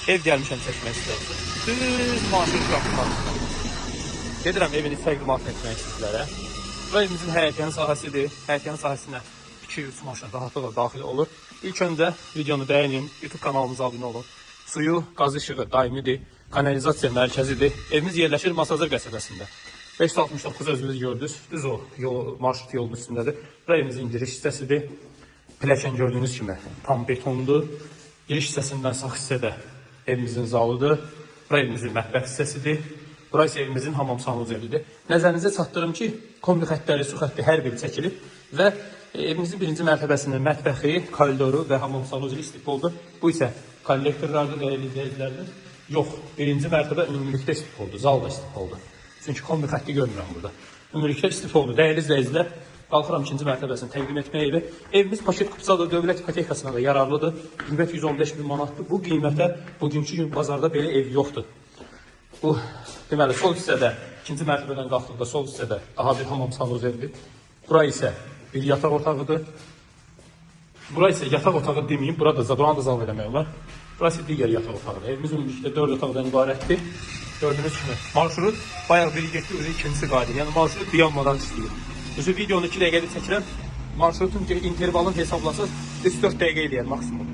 ev gəlmişəm çəkmək istəyirəm. Düz marşrut qapıdan. Gedirəm evini təqdimat etmək sizlərə. Bu evimizin həyətyanı sahəsidir. Həyətyanı sahəsinə 2-3 maşın rahatlıqla daxil olur. İlk öncə videonu bəyənin, YouTube kanalımıza abunə olun. Suyu, qaz işığı daimidir, kanalizasiya mərkəzidir. Evimiz yerləşir Masazır qəsəbəsində. 569 özünüz gördünüz. Düz o marşrut yolunun üstündədir. Bu evimizin giriş hissəsidir. Pilləkən gördüyünüz kimi tam betondur. Giriş hissəsindən sağ hissədə evimizin zalıdır. Bu evimizin mətbəx hissəsidir. Burası evimizin hamam sanuc evidir. Nəzərinizə çatdırım ki, kombi xəttləri, su xətti hər biri çəkilib və evimizin birinci mərtəbəsinin mətbəxi, koridoru və hamam sanucu istifoldur. Bu isə kollektorlardır, dəyərli izləyicilərdir. Yox, birinci mərtəbə ümumilikdə istifoldur, zal da istifoldur. Çünki kombi xətti görmürəm burada. Ümumilikdə istifoldur. Dəyərli izləyicilər, qalxıram ikinci mərtəbəsini təqdim etməyə evi. Evimiz paket kupsadır, dövlət ipotekasına da yararlıdır. Qiymət 115 bin manatdır. Bu qiymətə bugünkü gün bazarda belə ev yoxdur. Bu, deməli, sol hissədə, ikinci mərtəbədən qalxdıqda sol hissədə daha bir hamam sanuc evidir. Bura isə bir yataq otağıdır. Bura isə yataq otağı deməyim, buranı da zal eləmək olar. Burası digər yataq otağıdır. Evimiz ümumilikdə 4 otaqdan ibarətdir. Gördüyünüz kimi marşrut bayaq biri getdi, özü ikincisi qayıdır. Yəni marşrut dayanmadan işləyir. Özü videonu 2 dəqiqədə çəkirəm. Marşrutun intervalını hesablasaq 3-4 dəqiqə eləyər maksimum.